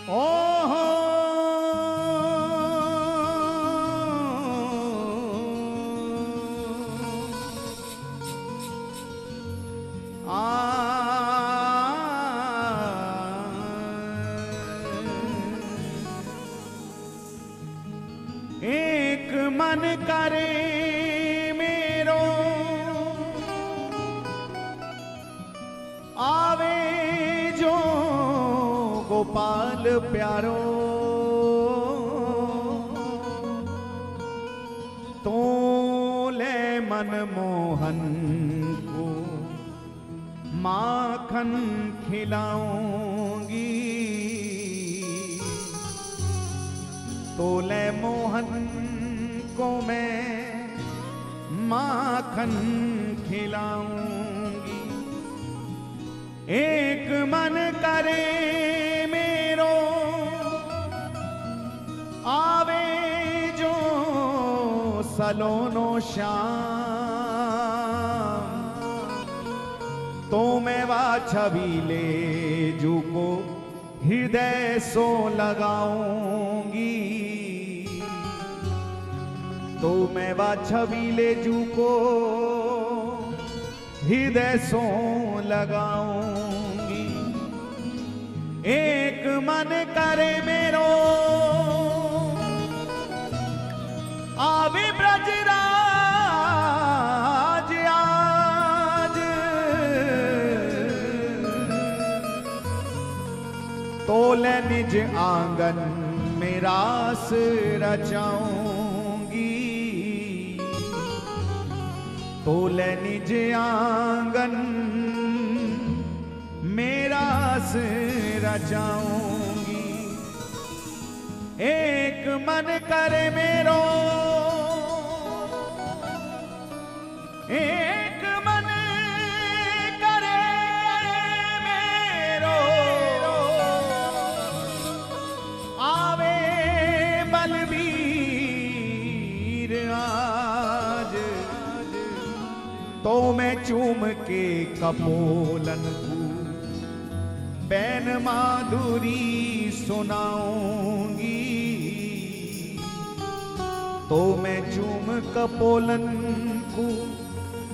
ओहो एक मन करे मेरो आवे जो गोपाल प्यारो तो ले मनमोहन को माखन खिलाऊंगी तो ले मोहन को मैं माखन खिलाऊंगी। एक मन करे मेरो आवे जो सलोनो श्याम तो मैं वा छबीले जू को हृदय सो लगाऊंगी तो मैं वा छबीले जू को हृदय सो लगाऊंगी। एक मन करे मेरो आवे ब्रजराज आज तो ले निज आंगन में रास रचाऊंगी तो ले निज आंगन में रास रचाऊंगी। एक मन करे मेरो एक मन करे मेरो आवे बलबीर आज तो मैं चूम के कपोलन को बैन माधुरी सुनाऊंगी तो मैं चूम कपोलन को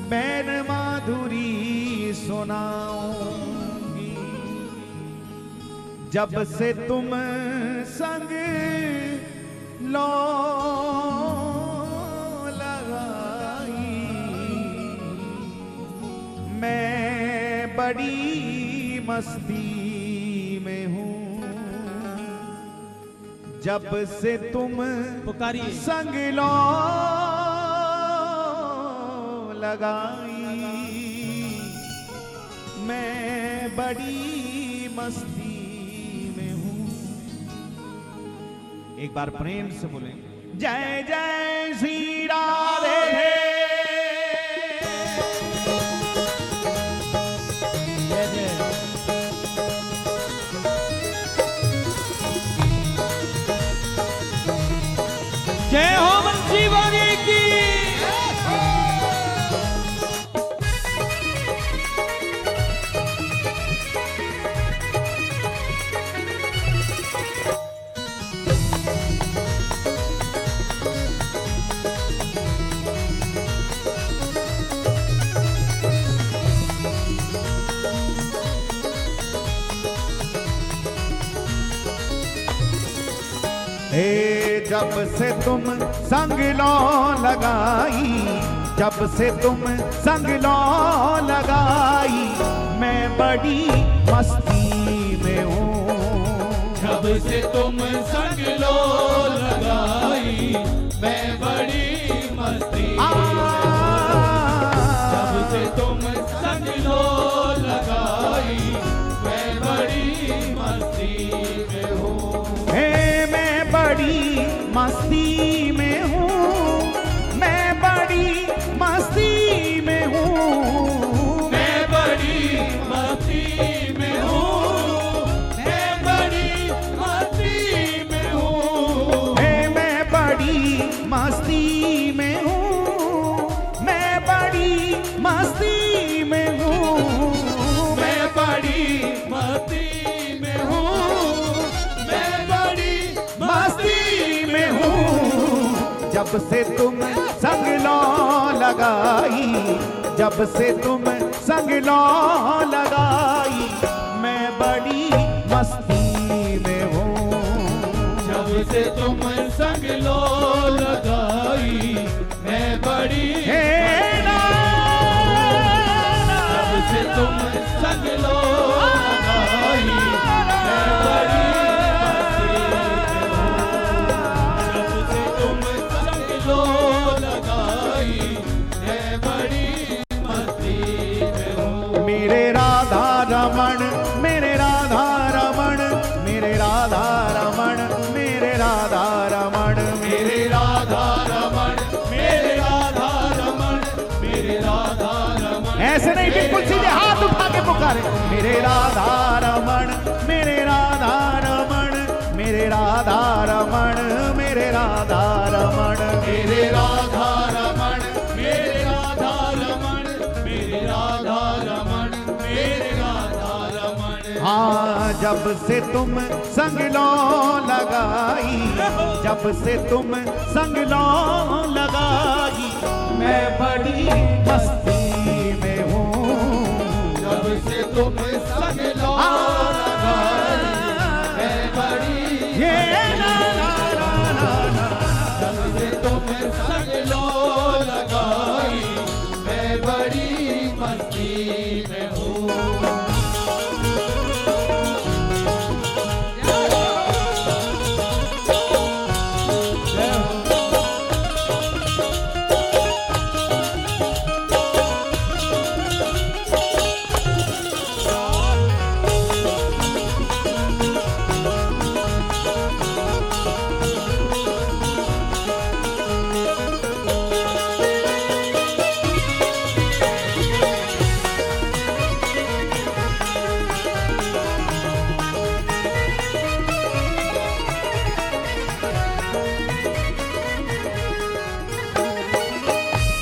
बैन माधुरी सुनाऊंगी। जब से तुम संग लो लगाई मैं बड़ी मस्ती में हूँ। जब से तुम पुकारिए संग लो लगाई मैं बड़ी मस्ती में हूँ। एक बार प्रेम से बोलें जय जय श्री राधे। जय हो बंसी वाली की। जब से तुम संग लो लगाई जब से तुम संग लो लगाई मैं बड़ी मस्ती में हूँ। जब से तुम संग लो लगाई मैं बड़ी मस्ती में हूँ। जब से तुम संग लो लगाई मैं बड़ी मस्ती में हूँ। मैं बड़ी मस्ती में हूँ मैं बड़ी मस्ती में हूँ मैं बड़ी मस्ती में हूँ मैं बड़ी मस्ती में हूँ मैं बड़ी मस्ती में हूँ मैं बड़ी मस्ती में हूँ मैं बड़ी मस्ती में हूँ मैं जब से तुम संग लो लगाई, जब से तुम संग लो लगाई, मैं बड़ी मस्ती में हूँ। जब से तुम संग लो लगाई, मैं बड़ी जब से तुम संग लो लगाई, मैं बड़ी जब से तुम संग लो लगाई, मैं बड़ी मस्ती में हूँ। मेरे राधा रमण, मेरे राधा रमण, मेरे राधा रमण, मेरे राधा रमण, मेरे राधा रमण, मेरे राधा रमण, मेरे राधा रमण। ऐसे नहीं, बिल्कुल सीधे हाथ उठा के पुकारे। मेरे राधा रमण, मेरे राधा रमण, मेरे राधा रमण, मेरे राधा रमण, मेरे राधा रमण, मेरे राधा रमण, मेरे राधा रमण, मेरे राधा रमण। हाँ, जब से तुम संग लो लगाई, जब से तुम संग लो लगाई, मैं बड़ी मस्ती में हूँ। जब से तुम संग लो लगाई, मैं बड़ी जब से तुम संग लो लगाई, मैं बड़ी मस्ती में हूँ।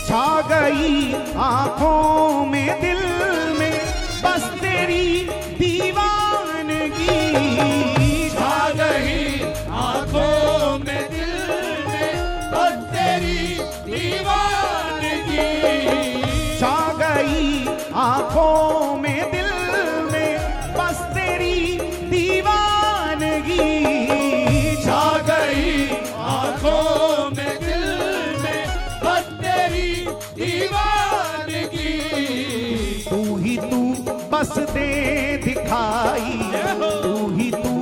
छा गई आंखों में दिल में बस तेरी दीवानगी, छा गई आंखों में दिल में बस तेरी दीवानगी, छा गई आंखों में दिल में बस तेरी दीवानगी, छा गई आंखों में दिल में बस तेरी दीवानगी। तू बस दे दिखाई, तू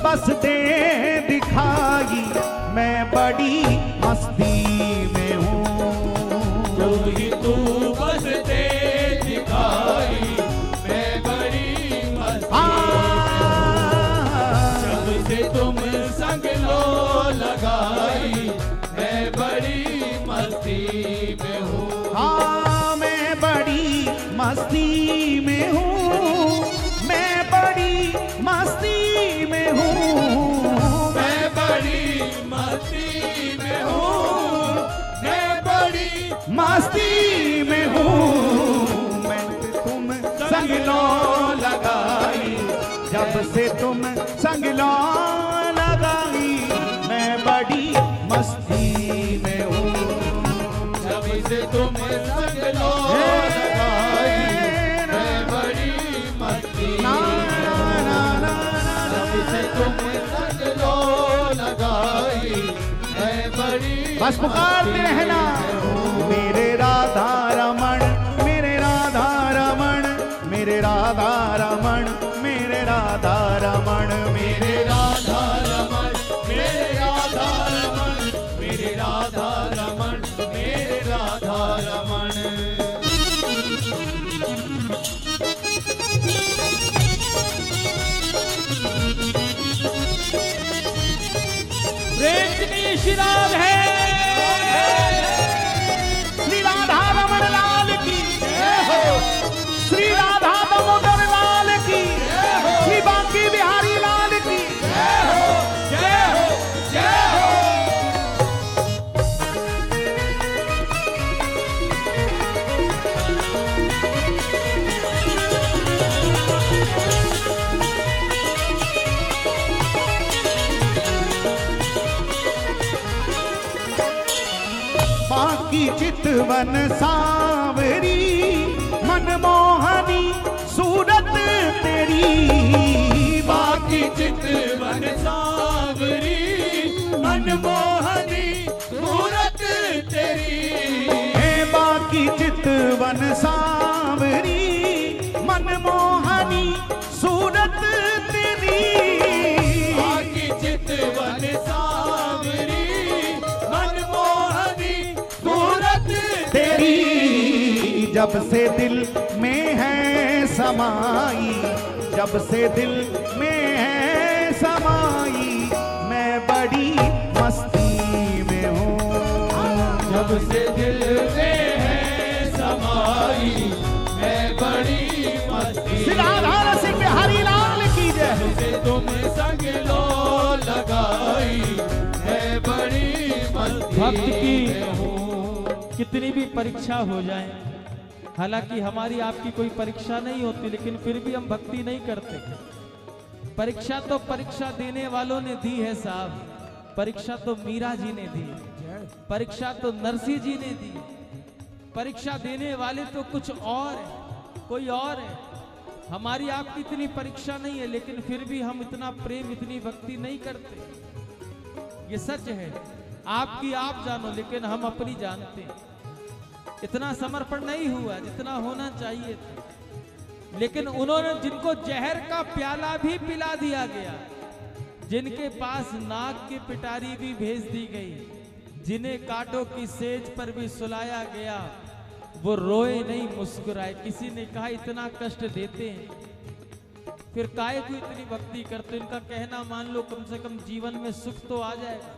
बस दे दिखाई, मैं बड़ी मस्ती में हूँ। तू बस दे दिखाई, मैं बड़ी मस्ती जब से तुम संग लो लगाई, मैं बड़ी मस्ती में हूँ। हाँ, मैं बड़ी मस्ती में हूँ, मैं बड़ी मस्ती में हूँ, मैं बड़ी मस्ती में हूँ, मैं बड़ी मस्ती में हूँ। मैं तुम संग लो लगाई, जब से तुम संग लो लगाई, मैं बड़ी मस्ती में हूँ। जब से तुम संग लो लगाई, मैं बड़ी मस्ती जब से तुम संग लो लगाई, मैं बड़ी बस पुकारते रहना। मेरे राधा रमण, मेरे राधा रमण, मेरे राधा रमण, मेरे राधा रमण, मेरे राधा रमण, मेरे राधा रमण, मेरे राधा रमण, मेरे राधा रमण। प्रेम की श्रीराम है। श्री राधा रमण लाल की, श्री राधा दामोदर लाल की, श्री बांकी बिहारी लाल की। जय हो, जय हो। बाकी चितवन सांवरी मनमोहनी सूरत तेरी, बाकी चितवन सांवरी मनमोहनी सूरत तेरी, बाकी चितवन सांवरी मनमोहनी सूरत तेरी, बाकी चितवन सांवरी मनमोहनी सूरत तेरी। जब से दिल में है समाई, जब से दिल में है समाई, मैं बड़ी मस्ती में हूँ। जब से दिल में है समाई, मैं बड़ी मस्ती। सिराधार सिंह बिहारी लाल की जय। जब से तुम संग लो लगाई, मैं बड़ी मस्ती। भक्त की में हूँ। कितनी भी परीक्षा हो जाए, हालांकि हमारी आपकी कोई परीक्षा नहीं होती, लेकिन फिर भी हम भक्ति नहीं करते। परीक्षा तो परीक्षा देने वालों ने दी है साहब, परीक्षा तो मीरा जी ने दी, परीक्षा तो नरसिंह जी ने दी, परीक्षा देने वाले तो कुछ और है, कोई और है। हमारी आपकी इतनी परीक्षा नहीं है, लेकिन फिर भी हम इतना प्रेम इतनी भक्ति नहीं करते। ये सच है, आपकी आप जानो, लेकिन हम अपनी जानते हैं। इतना समर्पण नहीं हुआ जितना होना चाहिए था, लेकिन उन्होंने जिनको जहर का प्याला भी पिला दिया गया, जिनके पास नाग की पिटारी भी भेज दी गई, जिन्हें कांटों की सेज पर भी सुलाया गया, वो रोए नहीं मुस्कुराए। किसी ने कहा इतना कष्ट देते हैं, फिर काहे को इतनी भक्ति करते। इनका कहना मान लो, कम से कम जीवन में सुख तो आ जाएगा।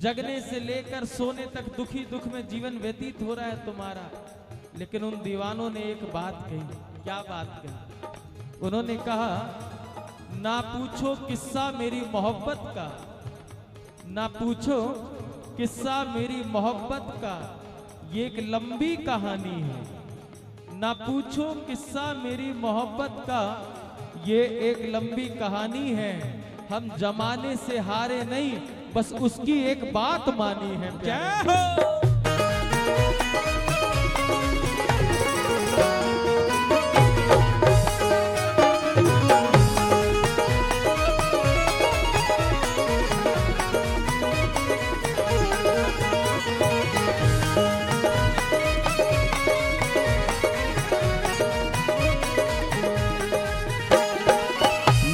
जगने से लेकर सोने तक दुखी दुख में जीवन व्यतीत हो रहा है तुम्हारा, लेकिन उन दीवानों ने एक बात कही। क्या बात कही? उन्होंने कहा, ना पूछो किस्सा मेरी मोहब्बत का, ना पूछो किस्सा मेरी मोहब्बत का, ये एक लंबी कहानी है। ना पूछो किस्सा मेरी मोहब्बत का, ये एक लंबी कहानी है। हम जमाने से हारे नहीं, बस उसकी एक बात मानी है। जय हो।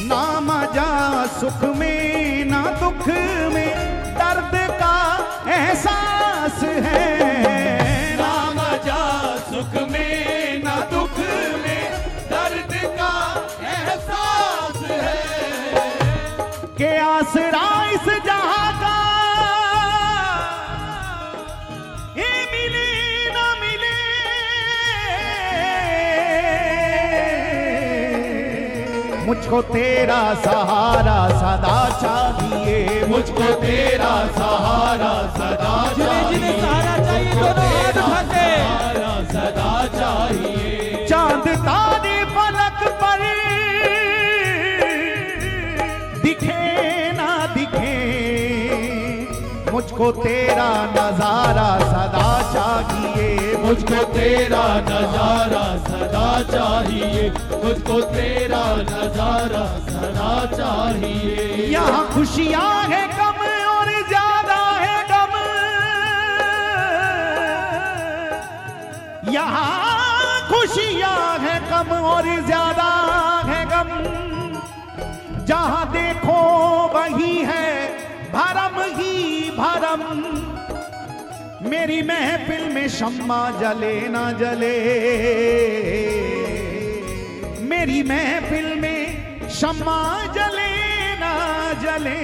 ना मजा सुख में ना दुख में, दर्द का एहसास है। ना मजा सुख में ना दुख में, दर्द का एहसास है। के आसरा इस जहां का ये मिले ना मिले, मुझको तेरा सहारा सदा चाहिए, मुझको तेरा सहारा सदा जिन्हें जिन्हें चाहिए, सहारा चाहिए दोनों हाथ उठा के। सहारा सदा चाहिए। चांद तारे फलक पर दिखे ना दिखे, मुझको तेरा नजारा सदा चाहिए, मुझको तेरा नजारा सदा चाहिए, मुझको तेरा नजारा सदा चाहिए। यहाँ खुशियाँ है कम और ज्यादा है गम, यहाँ खुशियाँ है कम और ज्यादा है गम, जहाँ देखो वही है भरम ही भरम। मेरी महफिल में शम्मा जले ना जले, मेरी महफिल में शम्मा जले ना जले,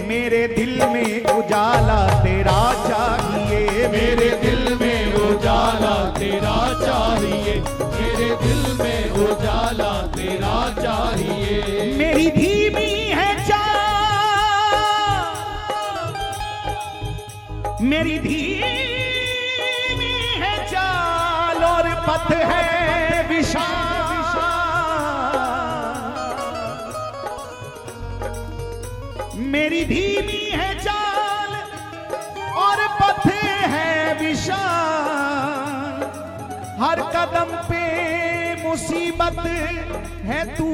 मेरे दिल में उजाला तेरा चाहिए, मेरे दिल में उजाला तेरा चाहिए, मेरे दिल में उजाला तेरा चाहिए। मेरी धीमी है मेरी धीमी है चाल और पथ है विशाल, मेरी धीमी है चाल परेशान, हर कदम पे मुसीबत है तू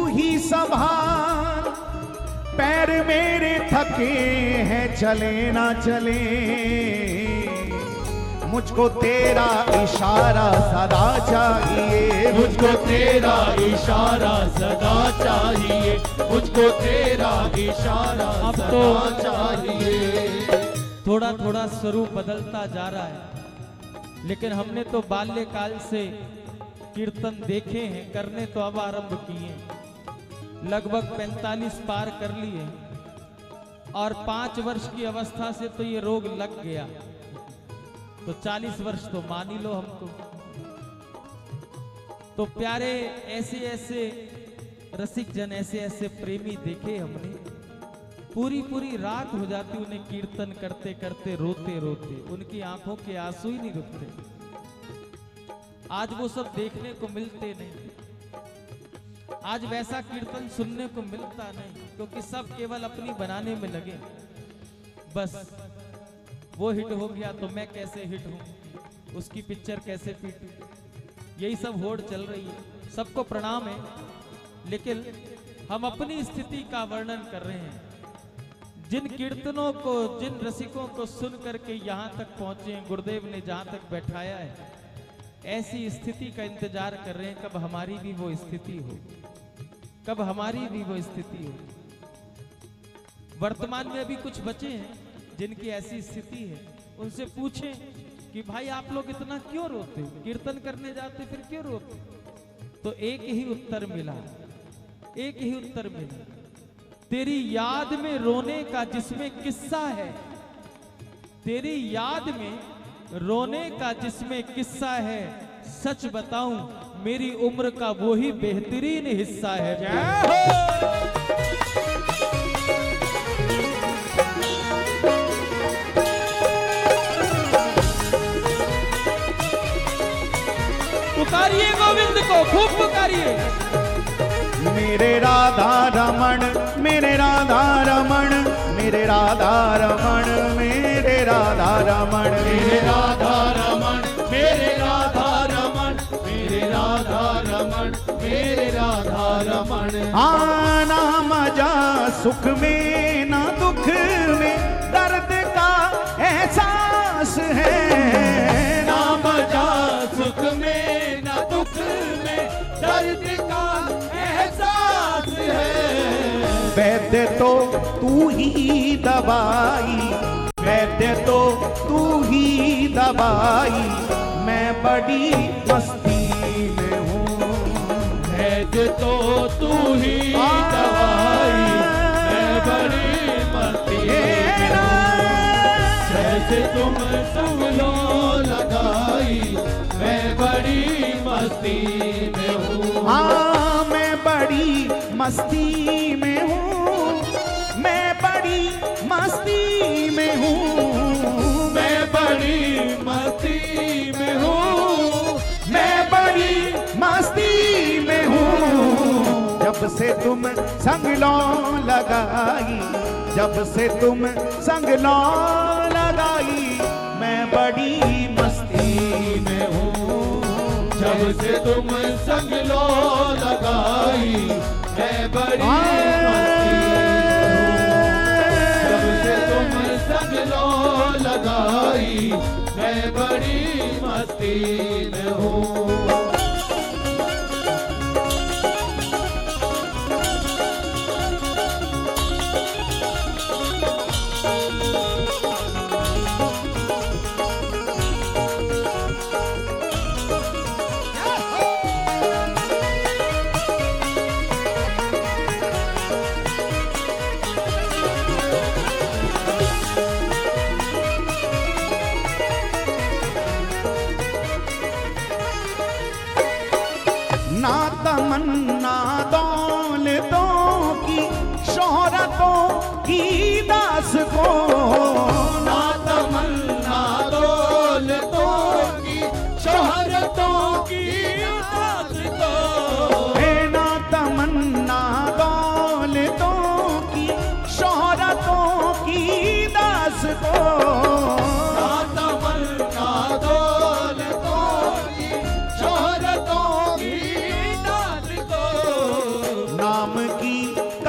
ही संभाल। पैर मेरे थके हैं चले ना चले, मुझको तेरा इशारा सदा चाहिए। मुझको तेरा इशारा सदा चाहिए, मुझको तेरा इशारा अब सदा तो चाहिए। थोड़ा थोड़ा स्वरूप बदलता जा रहा है, लेकिन हमने तो बाल्यकाल से कीर्तन देखे हैं, करने तो अब आरंभ किए। लगभग 45 पार कर लिए और 5 वर्ष की अवस्था से तो ये रोग लग गया, तो 40 वर्ष तो मान ही लो हमको। तो प्यारे ऐसे ऐसे रसिक जन, ऐसे ऐसे प्रेमी देखे हमने, पूरी पूरी रात हो जाती उन्हें कीर्तन करते करते, रोते रोते, उनकी आंखों के आंसू ही नहीं रुकते। आज वो सब देखने को मिलते नहीं, आज वैसा कीर्तन सुनने को मिलता नहीं, क्योंकि सब केवल अपनी बनाने में लगे। बस वो हिट हो गया तो मैं कैसे हिट हूं, उसकी पिक्चर कैसे पीटूं, यही सब होड़ चल रही है। सबको प्रणाम है, लेकिन हम अपनी स्थिति का वर्णन कर रहे हैं। जिन कीर्तनों को, जिन रसिकों को सुन करके यहाँ तक पहुंचे हैं, गुरुदेव ने जहाँ तक बैठाया है, ऐसी स्थिति का इंतजार कर रहे हैं कब हमारी भी वो स्थिति हो, कब हमारी भी वो स्थिति हो। वर्तमान में अभी कुछ बचे हैं जिनकी ऐसी स्थिति है, उनसे पूछें कि भाई आप लोग इतना क्यों रोते हो, कीर्तन करने जाते फिर क्यों रोते? तो एक ही उत्तर मिला, एक ही उत्तर मिला, तेरी याद में रोने का जिसमें किस्सा है, तेरी याद में रोने का जिसमें किस्सा है, सच बताऊं मेरी उम्र का वो ही बेहतरीन हिस्सा है। पुकारिए गोविंद को, खूब पुकारिए। मेरे राधा रमण, मेरे राधा रमण, मेरे राधा रमण, मेरे राधा रमण, मेरे राधा रमण, मेरे राधा रमण, मेरे राधा रमण, मेरे राधा रमण। आना मजा सुख में ना दुख में, दर्द का एहसास है। ना मजा सुख में ना दुख में, दर्द का एहसास है। वैद्य तो तू ही दवाई, वैद्य तो तू ही दवाई, मैं बड़ी मस्ती में हूँ। वैद्य तो तू ही दवाई, मैं बड़ी मस्ती में हूँ। जैसे तुम संग लो लगाई, मैं बड़ी मस्ती में हूँ। हाँ मैं बड़ी मस्ती में हूँ, मैं बड़ी मस्ती में हूँ, मैं बड़ी मस्ती में हूँ, मैं बड़ी मस्ती में हूँ। जब से तुम संग लो लगाई, जब से तुम संग लो लगाई, मैं बड़ी मस्ती में हूँ। जब से तुम संग लो लगाई, मैं बड़ी मस्ती में हूँ। जब से तुम संग लो लगाई, मैं बड़ी मस्ती में हूँ। ना तमन्ना दौलतों की, शोहरतों की दास को, ना तमन्ना दौलतों की, शोहरतों की आस को। ना तमन्ना दौलतों की, शोहरतों की दास को, ना तमन्ना